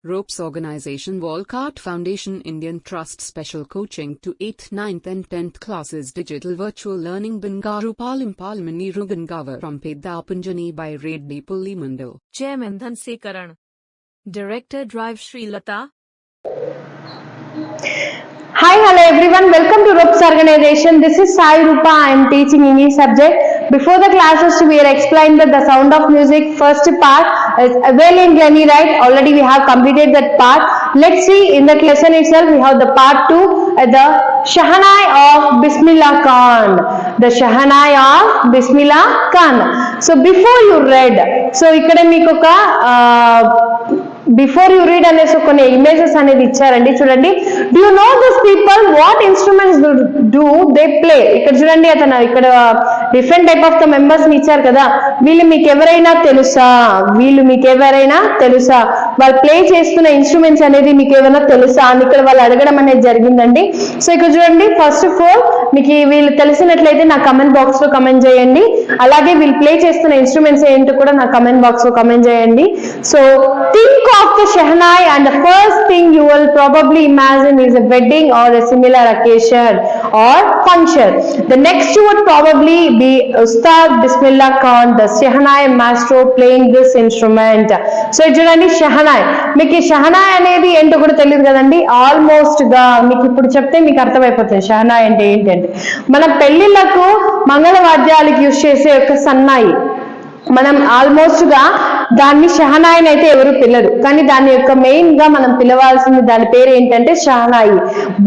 Ropes Organization Walcott Foundation Indian Trust Special Coaching to 8th, 9th and 10th classes Digital Virtual Learning Bangaru Palimani Rugangavar from Pedapunjani by Reddy Pulli Mandal. Chairman Dhanse Karan. Director Drive Sri Lata. Hi, hello everyone. Welcome to Ropes Organization. This is Sai Rupa. I am teaching English subject. Before the classes, we are explaining the sound of music. First part is well in Glenny, right? Already we have completed that part. Let's see in the lesson itself. We have the part 2, the Shahnai of Bismillah Khan. The Shahnai of Bismillah Khan. So before you read, so ikkada meeku oka before you read అనేసి కొన్ని images అనేది ఇచ్చారండి. చూడండి, do you know this people what instruments do they play. ఇక్కడ చూడండి, అతను ఇక్కడ different type of the members ని ఇచ్చారు కదా. వీళ్ళు మీకు ఎవరైనా తెలుసా? వాళ్ళు ప్లే చేస్తున్న ఇన్స్ట్రుమెంట్స్ అనేది మీకు ఏమైనా తెలుసా అని ఇక్కడ వాళ్ళు అడగడం అనేది జరిగిందండి. సో ఇక్కడ చూడండి, ఫస్ట్ ఆఫ్ ఆల్ మీకు వీళ్ళు తెలిసినట్లయితే నా కమెంట్ బాక్స్ లో కమెంట్ చేయండి. అలాగే వీళ్ళు ప్లే చేస్తున్న ఇన్స్ట్రుమెంట్స్ ఏంటో కూడా నా కమెంట్ బాక్స్ లో కమెంట్ చేయండి. So think of the Shahnai, and the first thing you will probably imagine is a wedding or a similar occasion or function. The next would probably be Ustad Bismillah Khan, the Shahnai maestro, playing this instrument. So చూడండి, Shahnai మీకు Shahnai అనేది ఏంటో కూడా తెలియదు కదండి. Almost గా మీకు ఇప్పుడు చెప్తే మీకు అర్థమైపోతుంది Shahnai అంటే ఏంటంటే, మన పెళ్లిళ్లకు మంగళవాద్యాలకు యూజ్ చేసే ఒక సన్నాయి. మనం ఆల్మోస్ట్ గా దాన్ని షహనాయి అయితే ఎవరు పిల్లరు, కానీ దాని యొక్క మెయిన్ గా మనం పిలవాల్సింది దాని పేరు ఏంటంటే షహనాయి.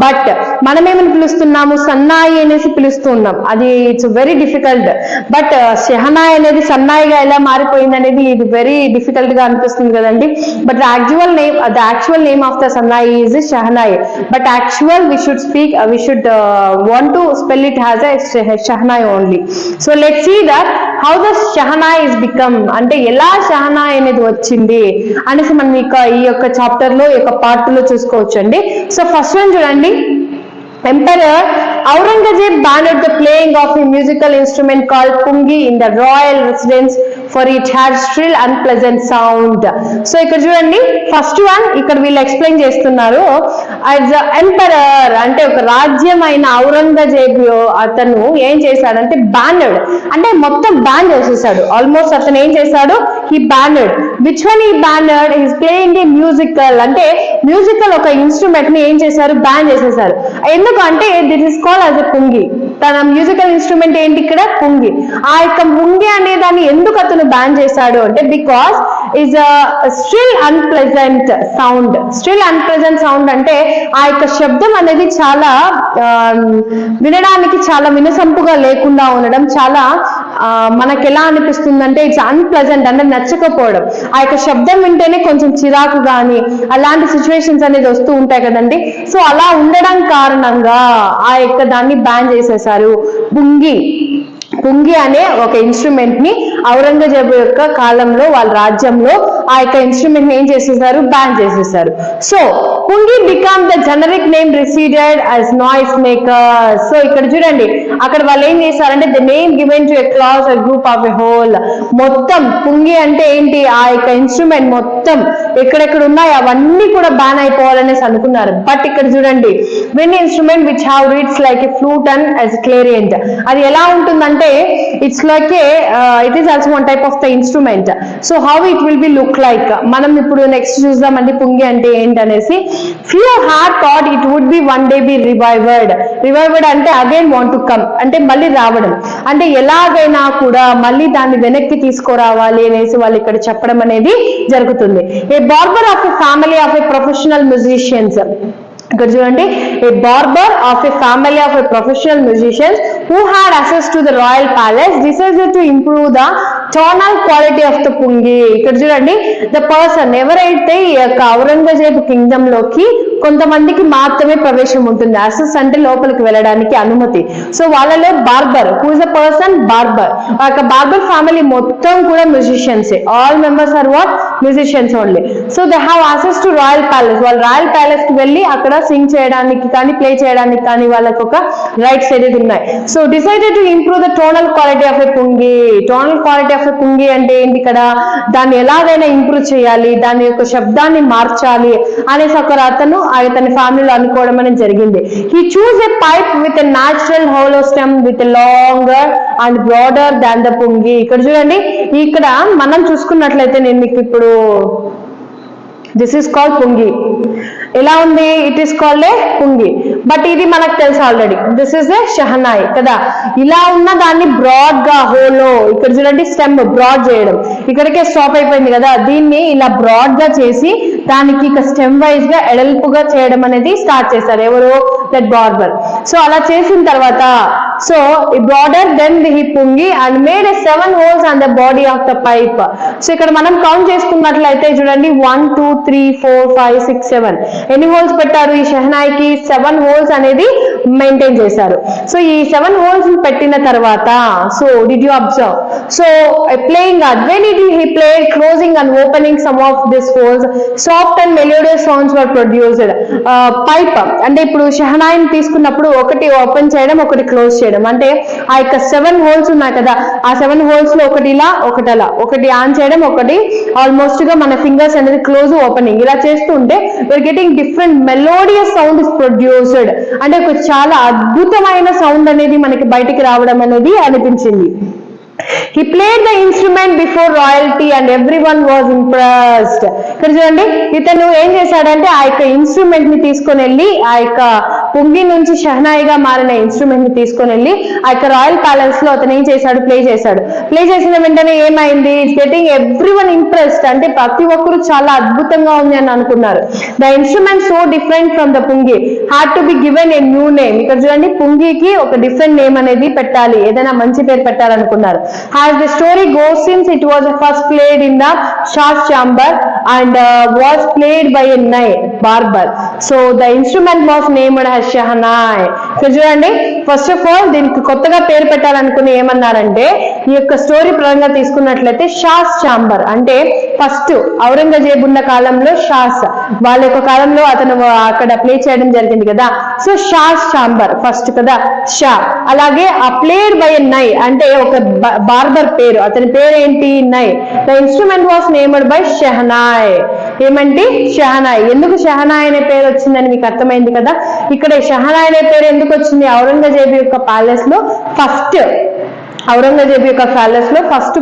బట్ మనం ఏమని పిలుస్తున్నాము? సన్నాయి అనేసి పిలుస్తున్నాం. అది it's very difficult. But shehnai అనేది సన్నాయిగా ఎలా మారిపోయింది అనేది ఇది వెరీ డిఫికల్ట్ గా అనిపిస్తుంది కదండి. But the actual name of the sannayi is shehnai. But actual we should want to spell it has a shehnai only. So let's see that how the shehnai is become, అంటే ఎలా షహనాయి అనేది వచ్చింది అనేసి మనం ఈ యొక్క చాప్టర్ లో, ఈ యొక్క పార్ట్ లో చూసుకోవచ్చు అండి. సో ఫస్ట్ వన్ చూడండి, emperor Aurangzeb banned the playing of a musical instrument called pungi in the royal residence for it had shrill unpleasant sound. So ఇక్కడ చూడండి, ఫస్ట్ వన్ ఇక్కడ వీళ్ళు ఎక్స్ప్లెయిన్ చేస్తున్నారు. యాజ్ ఎంపరర్ అంటే ఒక రాజ్యం అయిన ఔరంగజేబ్ అతను ఏం చేశాడంటే బ్యానర్డ్, అంటే మొత్తం బ్యాన్ చేసేసాడు. ఆల్మోస్ట్ అతను ఏం చేశాడు? He banned. Which one he banned? He's playing a musical, అంటే మ్యూజికల్ ఒక ఇన్స్ట్రుమెంట్ ని ఏం చేశారు? బ్యాన్ చేసేసారు. ఎందుకంటే this is called as a pungi. తన మ్యూజికల్ ఇన్స్ట్రుమెంట్ ఏంటి? ఇక్కడ పుంగి. ఆ యొక్క పుంగి అనే దాన్ని ఎందుకు అతను బ్యాన్ చేశాడు అంటే, because is still unpleasant sound. Still unpleasant sound అంటే ఆ యొక్క శబ్దం అనేది చాలా వినడానికి చాలా వినసంపుగా లేకుండా ఉండడం, చాలా మనకి ఎలా అనిపిస్తుందంటే ఇట్స్ అన్ప్లెజెంట్, అంటే నచ్చకపోవడం. ఆ యొక్క శబ్దం వింటేనే కొంచెం చిరాకు కానీ అలాంటి సిచ్యువేషన్స్ అనేది వస్తూ ఉంటాయి కదండి. సో అలా ఉండడం కారణంగా ఆ యొక్క దాన్ని బ్యాన్ చేసేసారు. పుంగి అనే ఒక ఇన్స్ట్రుమెంట్ ని ఔరంగజేబు యొక్క కాలంలో, వాళ్ళ రాజ్యంలో ఆ యొక్క ఇన్స్ట్రుమెంట్ ని ఏం చేసేసారు? బ్యాన్ చేసేసారు. So pungi become the generic name receded as noise maker. సో ఇక్కడ చూడండి, అక్కడ వాళ్ళు ఏం చేశారంటే the name given to a class or group of a whole. మొత్తం పుంగి అంటే ఏంటి? ఆ యొక్క ఇన్స్ట్రుమెంట్ మొత్తం ఎక్కడెక్కడ ఉన్నాయి అవన్నీ కూడా బ్యాన్ అయిపోవాలనేసి అనుకున్నారు. బట్ ఇక్కడ చూడండి, when instrument which have reeds like a flute and as clarinet. అది ఎలా ఉంటుందంటే it's like it is also one type of the instrument. So how it will be look like, మనం ఇప్పుడు నెక్స్ట్ చూద్దామండి పుంగి అంటే ఏంటనేసి. Few had thought it would be one day be revived అంటే again want to come, అంటే మళ్ళీ రావడం, అంటే ఎలాగైనా కూడా మళ్ళీ దాన్ని వెనక్కి తీసుకురావాలి అనేసి వాళ్ళు ఇక్కడ చెప్పడం అనేది జరుగుతుంది. A barber of a family of a professional musicians. ఇక్కడ చూడండి, a barber of a family of a professional musicians who had access to the royal palace decided to improve the tonal quality of the pungi. ఇక్కడ చూడండి, the person ఎవరైతే ఈ యొక్క Aurangzeb Kingdom లోకి కొంతమందికి మాత్రమే ప్రవేశం ఉంటుంది. అసెస్ అంటే లోపలికి వెళ్ళడానికి అనుమతి. సో వాళ్ళలో barber, who is a person? Barber. ఆ యొక్క బార్బర్ ఫ్యామిలీ మొత్తం కూడా musicians. All members are what? Musicians only. So they have access to royal palace. వాళ్ళు రాయల్ ప్యాలెస్ కి వెళ్ళి అక్కడ సింగ్ చేయడానికి కానీ ప్లే చేయడానికి కానీ వాళ్ళకి ఒక రైట్స్ అనేది ఉన్నాయి. So decided to improve the tonal quality of a pungi. Tonal quality of of pungi అంటే ఏంటి, ఇక్కడ దాన్ని ఎలాగైనా ఇంప్రూవ్ చేయాలి, దాని యొక్క శబ్దాన్ని మార్చాలి అనేసి అతను ఫ్యామిలీలో అనుకోవడం అనేది జరిగింది. He choose a pipe with a natural hollow stem with longer and broader than the pungi. ఇక్కడ చూడండి, ఇక్కడ మనం చూసుకున్నట్లయితే నేను మీకు ఇప్పుడు దిస్ ఈస్ కాల్డ్ పుంగి. ఎలా ఉంది? It is called a pungi. But ఇది మనకు తెలుసు already, this is a shehnai కదా. ఇలా ఉన్న దాన్ని బ్రాడ్ గా హోలో, ఇక్కడ చూడండి స్టెమ్ బ్రాడ్ చేయడం, ఇక్కడికే స్టాప్ అయిపోయింది కదా, దీన్ని ఇలా బ్రాడ్ గా చేసి దానికి ఇక స్టెమ్ వైజ్ గా ఎడల్పుగా చేయడం అనేది స్టార్ట్ చేశారు ఎవరు? That barber. సో అలా చేసిన తర్వాత సో ఈ broader then he pungi and made a 7 holes on the body of the pipe. So ఇక్కడ మనం కౌంట్ చేసుకున్నట్లయితే చూడండి 1 2 3 4 5 6 7 ఎన్ని హోల్స్ పెట్టారు ఈ షహనాయికి? 7 holes అనేది మెయింటైన్ చేశారు. సో ఈ 7 holes పెట్టిన తర్వాత so did you observe, so playing when he played closing and opening some of these holes soft and melodious sounds were produced. Pipe అంటే ఇప్పుడు షహనాయిని తీసుకున్నప్పుడు ఒకటి ఓపెన్ చేయడం ఒకటి క్లోజ్ చేయడం, అంటే ఆ యొక్క 7 holes ఉన్నాయి కదా, ఆ 7 holes లో ఒకటి ఇలా ఒకటి అలా, ఒకటి ఆన్ చేయడం, ఒకటి ఆల్మోస్ట్ గా మన ఫింగర్స్ అనేది క్లోజ్ ఓపెనింగ్ ఇలా చేస్తుంటే we're getting different melodious sound is produced. అంటే ఒక చాలా అద్భుతమైన సౌండ్ అనేది మనకి బయటికి రావడం అనేది అనిపించింది. He played the instrument before royalty and everyone was impressed. ఇక్కడ చూడండి, ఇతను ఏం చేశాడంటే ఆ యొక్క ఇన్స్ట్రుమెంట్ ని తీసుకొని వెళ్ళి, ఆ యొక్క పుంగి నుంచి షహనాయిగా మారిన ఇన్స్ట్రుమెంట్ ని తీసుకొని వెళ్ళి ఆ యొక్క రాయల్ ప్యాలెస్ లో అతను ఏం చేశాడు? ప్లే చేశాడు. ప్లే చేసిన వెంటనే ఏమైంది? గెటింగ్ ఎవ్రీవన్ ఇంప్రెస్డ్, అంటే ప్రతి ఒక్కరు చాలా అద్భుతంగా ఉంది అని అనుకున్నారు. The instrument so different from the pungi had to be given a new name. ఇక్కడ చూడండి, పుంగికి ఒక డిఫరెంట్ నేమ్ అనేది పెట్టాలి, ఏదైనా మంచి పేరు పెట్టాలనుకున్నారు. As the story goes, since it was first played in the Shah's chamber and was played by a nai barber, so the instrument was named as Shahnai. చూడండి, first of all దీనికి కొత్తగా పేరు పెట్టాలనుకుని ఏమన్నారంటే, ఈ యొక్క స్టోరీ పరంగా తీసుకున్నట్లయితే షాస్ chamber అంటే ఫస్ట్ ఔరంగజేబు ఉన్న కాలంలో షాస్ వాళ్ళ యొక్క కాలంలో అతను అక్కడ ప్లే చేయడం జరిగింది కదా, సో షాస్ చాంబర్ ఫస్ట్ కదా షా. అలాగే ఆ ప్లేడ్ బై ఎ నై అంటే ఒక బార్బర్ పేరు, అతని పేరు ఏంటి? నై. The instrument was named by shehnai. ఏమంటే షహనాయ్. ఎందుకు షహనాయ్ అనే పేరు వచ్చిందని మీకు అర్థమైంది కదా. ఇక్కడ షహనాయ్ అనే పేరు ఎందుకు వచ్చింది? ఔరంగజేబు యొక్క ప్యాలెస్ లో ఫస్ట్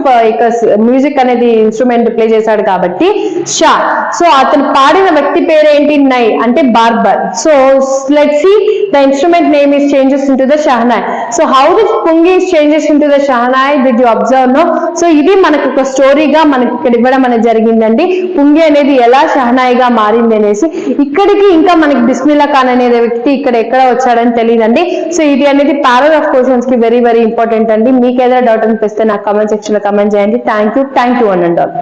మ్యూజిక్ అనేది ఇన్స్ట్రుమెంట్ ప్లే చేశాడు కాబట్టి షా. సో అతను పాడిన వ్యక్తి పేరు ఏంటి? నై అంటే barber. So let's see the instrument name is changes into the shehnai. So how this pungi is changes into the shehnai did you observe no? సో ఇది మనకు ఒక స్టోరీగా మనకి ఇక్కడ ఇవ్వడం అనేది జరిగిందండి. పుంగి అనేది ఎలా షహనాయిగా మారింది అనేసి. ఇక్కడికి ఇంకా మనకి బిస్మిల్లా ఖాన్ అనే వ్యక్తి ఇక్కడ ఎక్కడ వచ్చాడని తెలియదండి. సో ఇది అనేది పారాగ్రాఫ్ క్వశ్చన్స్ కి వెరీ వెరీ ఇంపార్టెంట్ అండి. మీకు ఏదైనా డౌట్ అనిపిస్తే నాకు కామెంట్ సెక్షన్ లో కామెంట్ చేయండి. Thank you one and all.